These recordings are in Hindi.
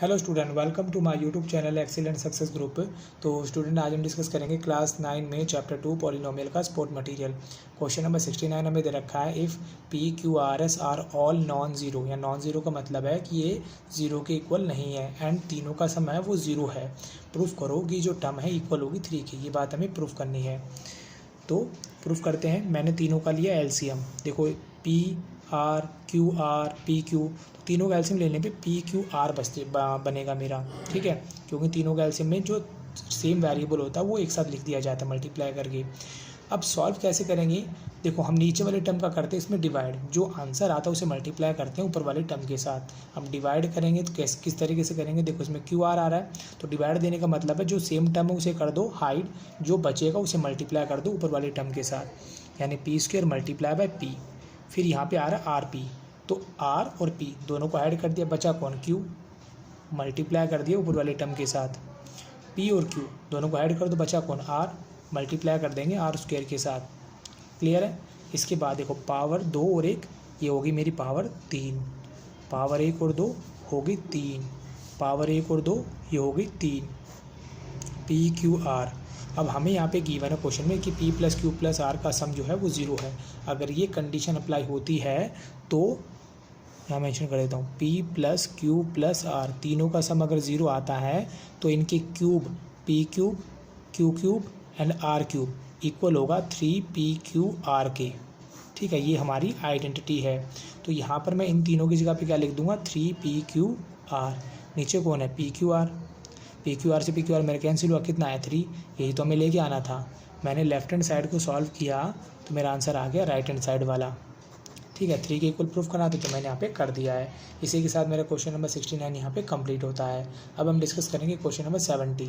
Hello student, welcome to my YouTube channel Excel and Success group. तो स्टूडेंट, आज हम डिस्कस करेंगे क्लास 9 में चैप्टर 2 पॉलिनोमियल का सपोर्ट मटेरियल। क्वेश्चन नंबर 69 हमें दे रखा है, if p q r s are all non zero, या नॉन ज़ीरो का मतलब है कि ये ज़ीरो के इक्वल नहीं है एंड तीनों का सम है वो ज़ीरो है। प्रूफ करो कि जो टर्म है इक्वल होगी 3 की। ये बात हमें प्रूफ करनी है, तो प्रूफ करते हैं। मैंने तीनों का लिया एलसीएम। देखो, P R Q R P Q, तो तीनों का एलसीएम लेने पे पी क्यू आर बनेगा मेरा, ठीक है। क्योंकि तीनों का एलसीएम में जो सेम वेरिएबल होता है वो एक साथ लिख दिया जाता है मल्टीप्लाई करके। अब सॉल्व कैसे करेंगे? देखो, हम नीचे वाले टर्म का करते हैं इसमें डिवाइड, जो आंसर आता है उसे मल्टीप्लाई करते हैं ऊपर वाले टर्म के साथ। अब डिवाइड करेंगे तो किस तरीके से करेंगे? देखो, इसमें क्यू आर आ रहा है, तो डिवाइड देने का मतलब है जो सेम टर्म है उसे कर दो हाइड, जो बचेगा उसे मल्टीप्लाई कर दो ऊपर वाले टर्म के साथ, यानी P square multiply by P. फिर यहाँ पे आ रहा है आर पी, तो आर और पी दोनों को ऐड कर दिया, बचा कौन? क्यू, मल्टीप्लाई कर दिया ऊपर वाले टर्म के साथ। पी और क्यू दोनों को ऐड कर दो, बचा कौन? आर, मल्टीप्लाई कर देंगे आर स्क्वायर के साथ। क्लियर है? इसके बाद देखो, पावर 2 और 1, ये होगी मेरी पावर 3। पावर 1 और 2 होगी 3, पावर 1 और 2 ये होगी 3। P q are. अब हमें यहाँ पे गिवन है क्वेश्चन में कि p plus q plus r का सम जो है वो ज़ीरो है। अगर ये कंडीशन अप्लाई होती है तो यहाँ मेंशन कर देता हूँ, p plus q plus r तीनों का सम अगर ज़ीरो आता है तो इनके cube p cube q cube and r cube equal होगा 3pqr के। ठीक है, ये हमारी आइडेंटिटी है। तो यहाँ पर मैं इन तीनों की जगह पे क्या लिख दूंगा? 3pqr। नीचे कौन है? pqr। pqr से pqr मेरे कैंसिल हुआ, कितना है? 3। यही तो हमें लेके आना था। मैंने लेफ्ट हैंड साइड को सॉल्व किया तो मेरा आंसर आ गया राइट हैंड साइड वाला। ठीक है, 3 के इक्वल प्रूफ करना था तो मैंने यहाँ पे कर दिया है। इसी के साथ मेरा क्वेश्चन नंबर 69 यहाँ पे कंप्लीट होता है। अब हम डिस्कस करेंगे क्वेश्चन नंबर 70।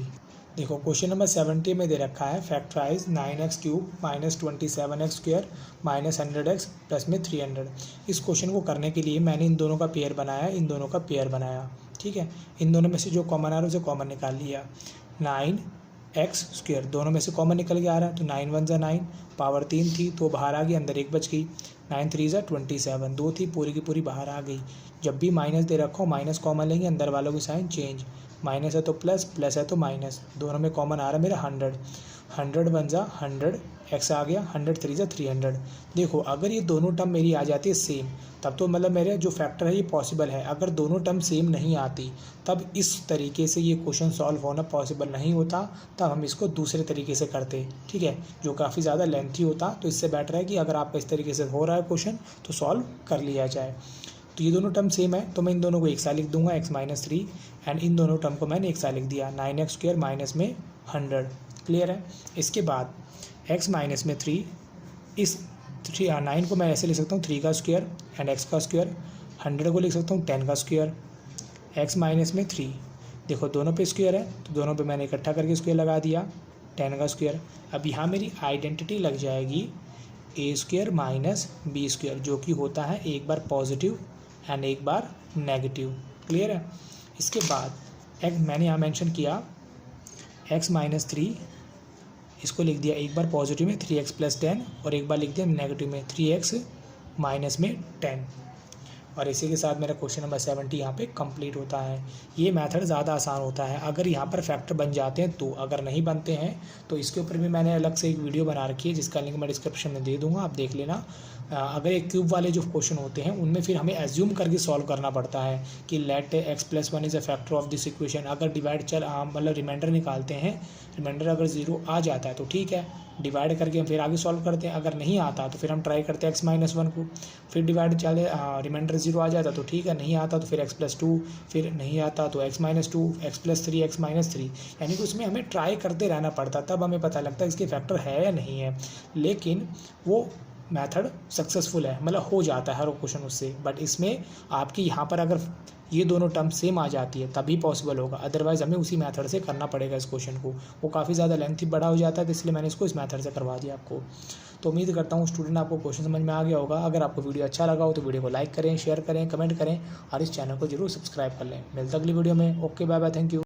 देखो, क्वेश्चन नंबर 70 में दे रखा है, factorise 9x cube minus 27x square minus 100x plus में 300। इस क्वेश्चन को करने के लिए मैंने इन दोनों का पेयर बनाया, इन दोनों का पेयर बनाया। ठीक है, इन दोनों में से जो कॉमन आ रहा है उसे कॉमन निकाल लिया। 9x स्क्वायर दोनों में से कॉमन निकल के आ रहा है, तो 9 1 9, पावर 3 थी तो बाहर आ गई, अंदर 1 बच गई। 9 3 27, 2 थी पूरी की पूरी बाहर आ गई। जब भी माइनस दे रखा हो माइनस कॉमन लेंगे, अंदर वालों की साइन चेंज, माइनस है तो प्लस, प्लस है तो माइनस। दोनों में कॉमन आ रहा है मेरा 100, 100 1 100, एक्स आ गया, 100 3 300। देखो, अगर ये दोनों टर्म मेरी आ जाती है सेम, तब तो मतलब मेरे जो फैक्टर है ये पॉसिबल है। अगर दोनों टर्म सेम नहीं आती तब इस तरीके से ये क्वेश्चन सॉल्व होना पॉसिबल नहीं होता, तब हम इसको दूसरे तरीके से करते। ठीक है, जो काफ़ी ज़्यादा लेंथी होता। तो इससे बेटर है कि अगर आपका इस तरीके से हो रहा है क्वेश्चन तो सॉल्व कर लिया जाए। तो ये दोनों टर्म सेम है तो मैं इन दोनों को एक साथ लिख दूंगा, x माइनस 3, एंड इन दोनों टर्म को मैंने एक साथ लिख दिया, 9x स्क्वायर माइनस में 100। क्लियर है? इसके बाद x माइनस में 3, इस 9 को मैं ऐसे लिख सकता हूँ 3 का स्क्वायर एंड x का स्क्वायर, 100 को लिख सकता हूँ 10 का स्क्वायर, x माइनस में 3। देखो, दोनों पे स्क्वायर है तो दोनों पे मैंने इकट्ठा करके स्क्वायर लगा दिया, 10 का स्क्वायर। अब यहाँ मेरी आइडेंटिटी लग जाएगी a square minus b square, जो कि होता है एक बार पॉजिटिव एंड एक बार नेगेटिव। क्लियर है? इसके बाद मैंने यहाँ मेंशन किया x माइनस 3, इसको लिख दिया एक बार पॉजिटिव में 3x प्लस 10, और एक बार लिख दिया नेगेटिव में 3x माइनस में 10। और इसी के साथ मेरा क्वेश्चन नंबर 70 यहाँ पे कंप्लीट होता है। ये मेथड ज़्यादा आसान होता है अगर यहाँ पर फैक्टर बन जाते हैं तो। अगर नहीं बनते हैं तो इसके ऊपर भी मैंने अलग से एक वीडियो बना रखी है, जिसका लिंक मैं डिस्क्रिप्शन में दे दूँगा, आप देख लेना। अगर ये क्यूब वाले जो क्वेश्चन होते हैं उनमें फिर हमें एज्यूम करके सॉल्व करना पड़ता है कि let x plus 1 is a factor of this equation. अगर डिवाइड मतलब रिमाइंडर निकालते हैं, रिमाइंडर अगर 0 आ जाता है तो ठीक है, डिवाइड करके हम फिर आगे सॉल्व करते हैं। अगर नहीं आता तो फिर हम ट्राई करते हैं x माइनस 1 को, फिर डिवाइड चले रिमाइंडर 0 आ जाता तो ठीक है, नहीं आता तो फिर x प्लस 2, फिर नहीं आता तो x minus 2, x plus 3, x minus 3। यानी कि उसमें हमें ट्राई करते रहना पड़ता, तब हमें पता लगता है इसके फैक्टर है या नहीं है। लेकिन वो मेथड सक्सेसफुल है, मतलब हो जाता है हर क्वेश्चन उससे। बट इसमें आपकी यहाँ पर अगर ये दोनों टर्म सेम आ जाती है तभी पॉसिबल होगा, अदरवाइज़ हमें उसी मेथड से करना पड़ेगा इस क्वेश्चन को। वो काफ़ी ज़्यादा लेंथी बड़ा हो जाता है, तो इसलिए मैंने इसको इस मेथड से करवा दिया आपको। तो उम्मीद करता हूँ स्टूडेंट आपको क्वेश्चन समझ में आ गया होगा। अगर आपको वीडियो अच्छा लगा हो तो वीडियो को लाइक करें, शेयर करें, कमेंट करें और इस चैनल को जरूर सब्सक्राइब कर लें। मिलता अगली वीडियो में। Okay, bye bye, thank you.